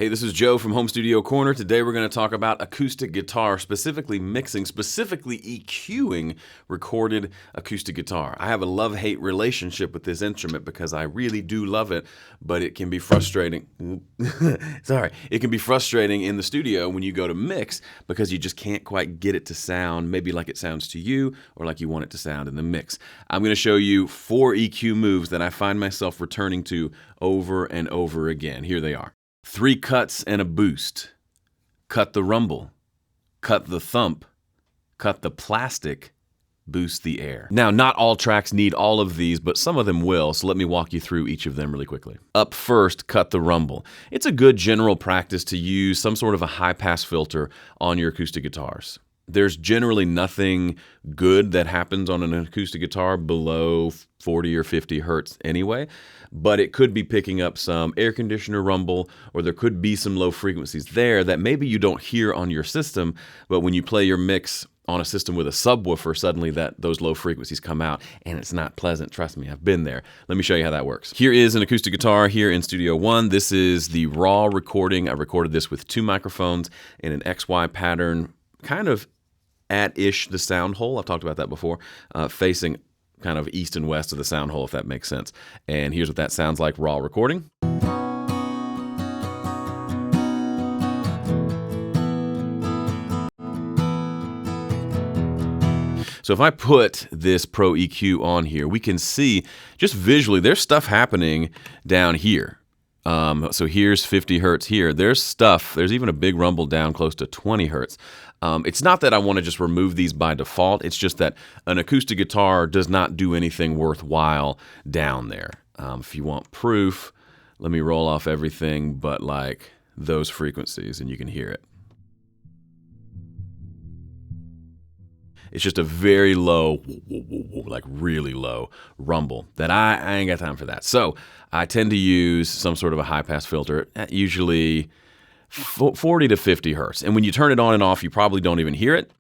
Hey, this is Joe from Home Studio Corner. Today we're going to talk about acoustic guitar, specifically mixing, specifically EQing recorded acoustic guitar. I have a love-hate relationship with this instrument because I really do love it, but it can be frustrating. It can be frustrating in the studio when you go to mix because you just can't quite get it to sound maybe like it sounds to you or like you want it to sound in the mix. I'm going to show you 4 EQ moves that I find myself returning to over and over again. Here they are. 3 cuts and a boost. Cut the rumble. Cut the thump. Cut the plastic. Boost the air. Now, not all tracks need all of these, but some of them will, so let me walk you through each of them really quickly. Up first, cut the rumble. It's a good general practice to use some sort of a high-pass filter on your acoustic guitars. There's generally nothing good that happens on an acoustic guitar below 40 or 50 hertz anyway, but it could be picking up some air conditioner rumble, or there could be some low frequencies there that maybe you don't hear on your system, but when you play your mix on a system with a subwoofer, suddenly those low frequencies come out, and it's not pleasant. Trust me, I've been there. Let me show you how that works. Here is an acoustic guitar here in Studio One. This is the raw recording. I recorded this with 2 microphones in an XY pattern, kind of at-ish the sound hole. I've talked about that before, facing kind of east and west of the sound hole, if that makes sense. And here's what that sounds like raw recording. So if I put this Pro EQ on here, we can see just visually there's stuff happening down here. So here's 50 hertz here. There's even a big rumble down close to 20 hertz. It's not that I want to just remove these by default. It's just that an acoustic guitar does not do anything worthwhile down there. If you want proof, let me roll off everything but like those frequencies and you can hear it. It's just a very low, like really low rumble that I ain't got time for that. So I tend to use some sort of a high-pass filter at usually 40 to 50 hertz. And when you turn it on and off, you probably don't even hear it.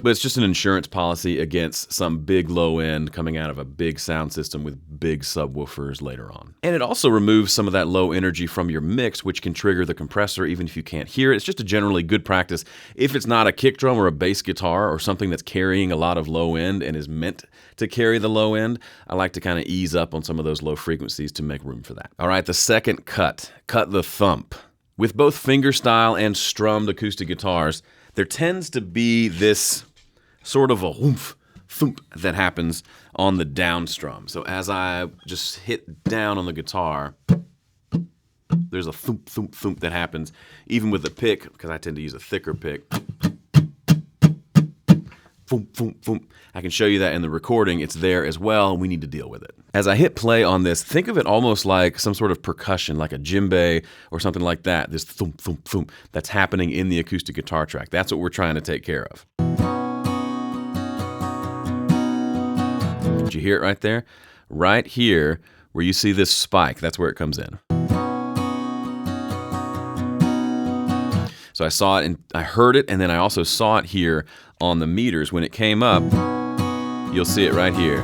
But it's just an insurance policy against some big low end coming out of a big sound system with big subwoofers later on. And it also removes some of that low energy from your mix, which can trigger the compressor even if you can't hear it. It's just a generally good practice. If it's not a kick drum or a bass guitar or something that's carrying a lot of low end and is meant to carry the low end, I like to kind of ease up on some of those low frequencies to make room for that. All right, the second cut the thump. With both fingerstyle and strummed acoustic guitars, there tends to be this sort of a whoomph, thump that happens on the down strum. So as I just hit down on the guitar, there's a thump, thump, thump that happens. Even with the pick, because I tend to use a thicker pick. Thump, thump, thump. I can show you that in the recording. It's there as well, and we need to deal with it. As I hit play on this, think of it almost like some sort of percussion, like a djembe or something like that. This thump, thump, thump that's happening in the acoustic guitar track. That's what we're trying to take care of. Did you hear it right there? Right here, where you see this spike, that's where it comes in. So I saw it and I heard it, and then I also saw it here on the meters. When it came up, you'll see it right here.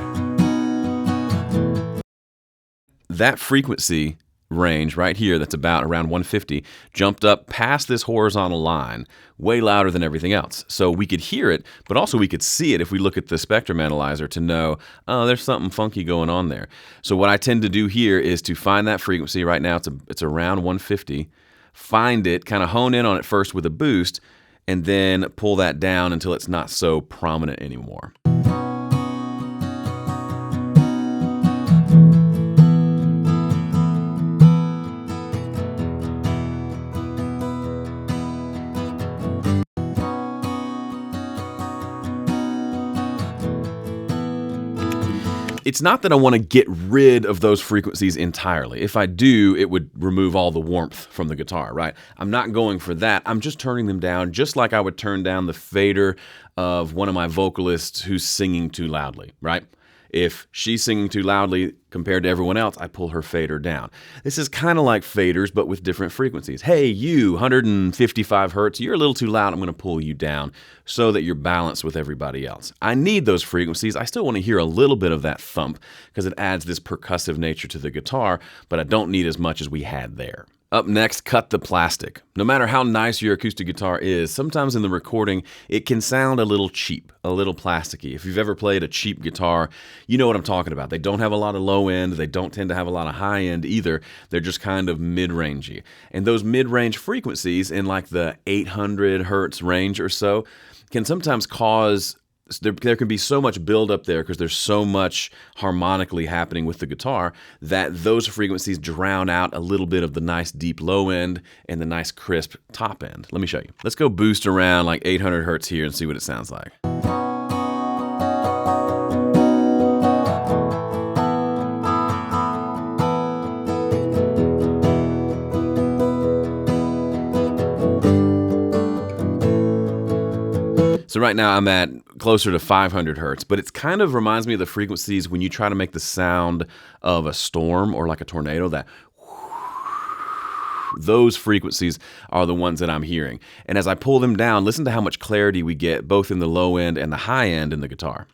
That frequency range right here that's about around 150 jumped up past this horizontal line way louder than everything else. So we could hear it, but also we could see it if we look at the spectrum analyzer to know, oh, there's something funky going on there. So what I tend to do here is to find that frequency. Right now it's around 150. Find it, kind of hone in on it first with a boost, and then pull that down until it's not so prominent anymore. It's not that I want to get rid of those frequencies entirely. If I do, it would remove all the warmth from the guitar, right? I'm not going for that. I'm just turning them down just like I would turn down the fader of one of my vocalists who's singing too loudly, right? If she's singing too loudly compared to everyone else, I pull her fader down. This is kind of like faders, but with different frequencies. Hey, you, 155 hertz, you're a little too loud. I'm going to pull you down so that you're balanced with everybody else. I need those frequencies. I still want to hear a little bit of that thump because it adds this percussive nature to the guitar, but I don't need as much as we had there. Up next, cut the plastic. No matter how nice your acoustic guitar is, sometimes in the recording, it can sound a little cheap, a little plasticky. If you've ever played a cheap guitar, you know what I'm talking about. They don't have a lot of low end. They don't tend to have a lot of high end either. They're just kind of mid-rangey. And those mid-range frequencies in like the 800 hertz range or so can sometimes cause there can be so much buildup there because there's so much harmonically happening with the guitar that those frequencies drown out a little bit of the nice deep low end and the nice crisp top end. Let me show you. Let's go boost around like 800 hertz here and see what it sounds like. So right now I'm at closer to 500 hertz, but it kind of reminds me of the frequencies when you try to make the sound of a storm or like a tornado, that those frequencies are the ones that I'm hearing. And as I pull them down, listen to how much clarity we get both in the low end and the high end in the guitar.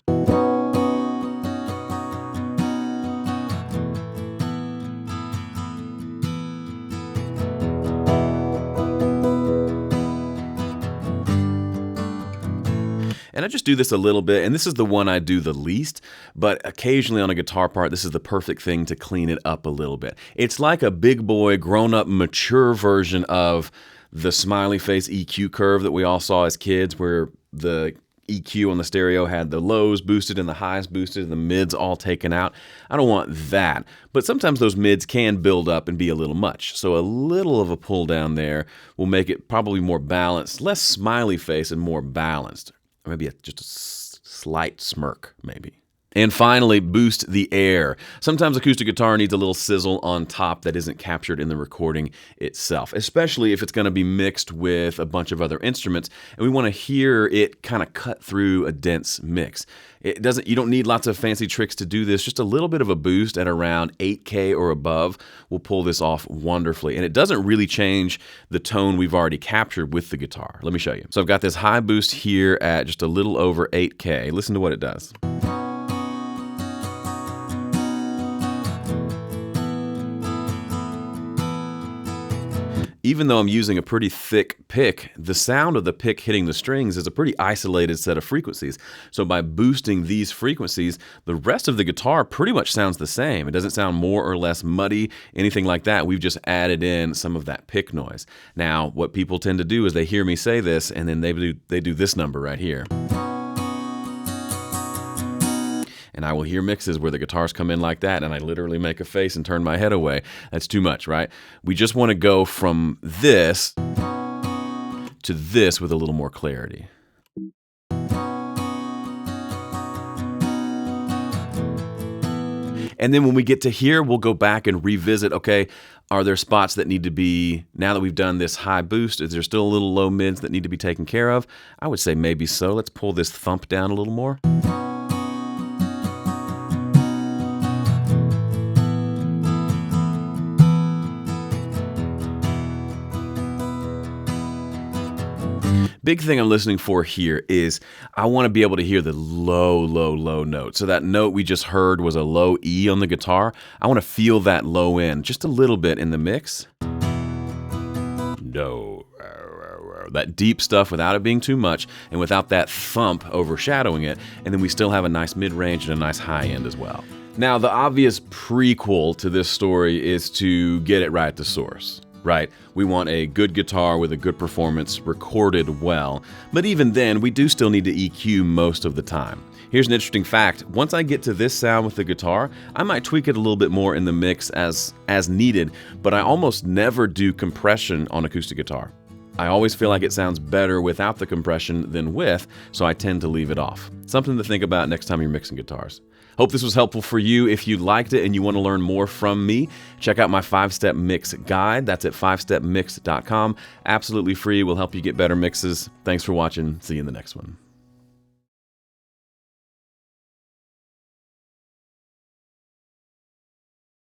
And I just do this a little bit, and this is the one I do the least, but occasionally on a guitar part, this is the perfect thing to clean it up a little bit. It's like a big boy, grown-up, mature version of the smiley face EQ curve that we all saw as kids, where the EQ on the stereo had the lows boosted and the highs boosted and the mids all taken out. I don't want that, but sometimes those mids can build up and be a little much. So a little of a pull down there will make it probably more balanced, less smiley face and more balanced. Or maybe just a slight smirk, maybe. And finally, boost the air. Sometimes acoustic guitar needs a little sizzle on top that isn't captured in the recording itself, especially if it's going to be mixed with a bunch of other instruments, and we want to hear it kind of cut through a dense mix. You don't need lots of fancy tricks to do this. Just a little bit of a boost at around 8K or above will pull this off wonderfully. And it doesn't really change the tone we've already captured with the guitar. Let me show you. So I've got this high boost here at just a little over 8K. Listen to what it does. Even though I'm using a pretty thick pick, the sound of the pick hitting the strings is a pretty isolated set of frequencies. So by boosting these frequencies, the rest of the guitar pretty much sounds the same. It doesn't sound more or less muddy, anything like that. We've just added in some of that pick noise. Now, what people tend to do is they hear me say this, and then they do this number right here. And I will hear mixes where the guitars come in like that, and I literally make a face and turn my head away. That's too much, right? We just want to go from this to this with a little more clarity. And then when we get to here, we'll go back and revisit, okay, are there spots that need to be, now that we've done this high boost, is there still a little low mids that need to be taken care of? I would say maybe so. Let's pull this thump down a little more. Big thing I'm listening for here is I want to be able to hear the low, low, low note. So that note we just heard was a low E on the guitar. I want to feel that low end just a little bit in the mix. No. That deep stuff without it being too much and without that thump overshadowing it. And then we still have a nice mid-range and a nice high end as well. Now, the obvious prequel to this story is to get it right at the source. Right? We want a good guitar with a good performance recorded well, but even then, we do still need to EQ most of the time. Here's an interesting fact. Once I get to this sound with the guitar, I might tweak it a little bit more in the mix as needed, but I almost never do compression on acoustic guitar. I always feel like it sounds better without the compression than with, so I tend to leave it off. Something to think about next time you're mixing guitars. Hope this was helpful for you. If you liked it and you want to learn more from me, check out my 5-step mix guide. That's at 5stepmix.com. Absolutely free. Will help you get better mixes. Thanks for watching. See you in the next one.